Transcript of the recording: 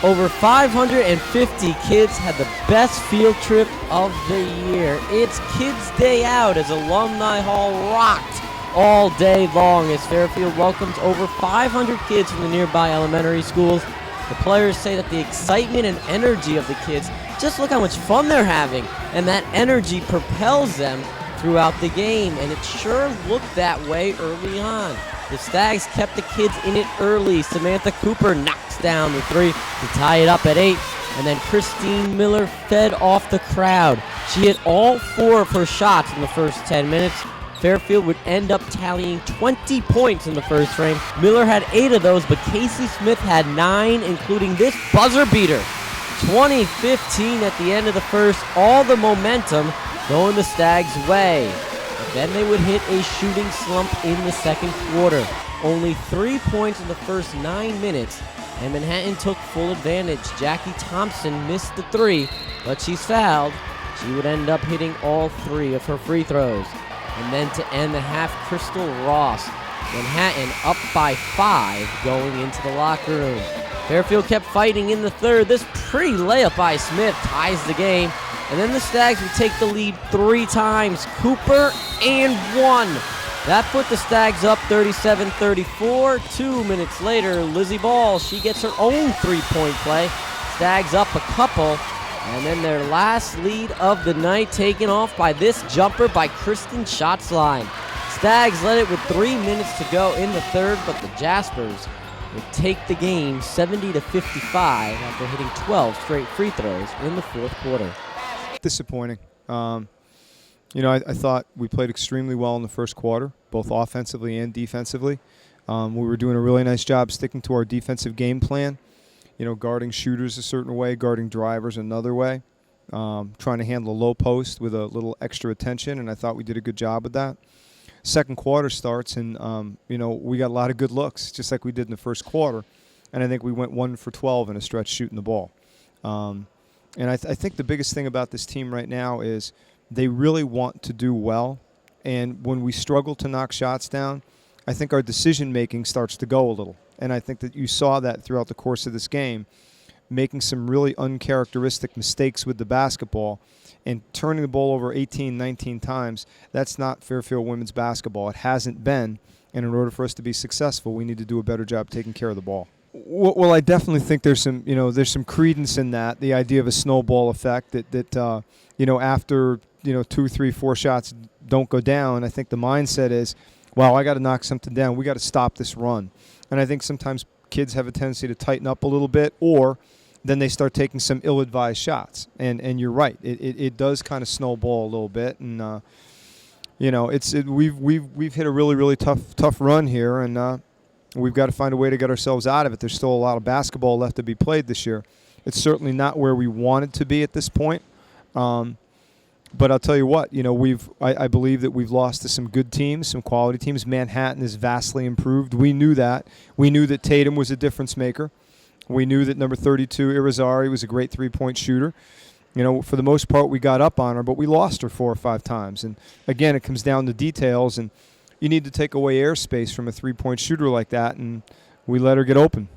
Over 550 kids had the best field trip of the year. It's Kids Day Out as Alumni Hall rocked all day long as Fairfield welcomes over 500 kids from the nearby elementary schools. The players say that the excitement and energy of the kids, just look how much fun they're having, and that energy propels them throughout the game, and it sure looked that way early on. The Stags kept the kids in it early. Samantha Cooper knocks down the three to tie it up at 8, and then Christine Miller fed off the crowd. She hit all 4 of her shots in the first 10 minutes. Fairfield would end up tallying 20 points in the first frame. Miller had 8 of those, but Casey Smith had 9, including this buzzer beater. 20-15 at the end of the first, all the momentum going the Stags' way. But then they would hit a shooting slump in the second quarter. Only 3 points in the first 9 minutes, and Manhattan took full advantage. Jackie Thompson missed the 3, but she's fouled. She would end up hitting all 3 of her free throws. And then to end the half, Crystal Ross. Manhattan up by 5 going into the locker room. Fairfield kept fighting in the third. This pretty layup by Smith ties the game. And then the Stags would take the lead 3 times. Cooper and 1. That put the Stags up 37-34. 2 minutes later, Lizzie Ball, she gets her own 3-point play. Stags up a couple. And then their last lead of the night taken off by this jumper by Kristen Schatzline. Stags led it with 3 minutes to go in the third, but the Jaspers would take the game 70-55 after hitting 12 straight free throws in the fourth quarter. Disappointing. I thought we played extremely well in the first quarter, both offensively and defensively. We were doing a really nice job sticking to our defensive game plan. Guarding shooters a certain way, guarding drivers another way, trying to handle a low post with a little extra attention, and I thought we did a good job with that. Second quarter starts, and, we got a lot of good looks, just like we did in the first quarter, and I think we went 1 for 12 in a stretch shooting the ball. And I think the biggest thing about this team right now is they really want to do well, and when we struggle to knock shots down, I think our decision-making starts to go a little. And I think that you saw that throughout the course of this game, making some really uncharacteristic mistakes with the basketball and turning the ball over 18, 19 times. That's not Fairfield women's basketball. It hasn't been. And in order for us to be successful, we need to do a better job taking care of the ball. Well, I definitely think there's some credence in that, the idea of a snowball effect that after, 2, 3, 4 shots don't go down, I think the mindset is, wow, I got to knock something down. We got to stop this run. And I think sometimes kids have a tendency to tighten up a little bit, or then they start taking some ill-advised shots. And you're right, it does kind of snowball a little bit. And we've hit a really, really tough run here, and we've got to find a way to get ourselves out of it. There's still a lot of basketball left to be played this year. It's certainly not where we wanted to be at this point. But I'll tell you what, I believe that we've lost to some good teams, some quality teams. Manhattan is vastly improved. We knew that. We knew that Tatum was a difference maker. We knew that number 32, Irizarry, was a great three-point shooter. For the most part, we got up on her, but we lost her 4 or 5 times. And, again, it comes down to details, and you need to take away airspace from a three-point shooter like that, and we let her get open.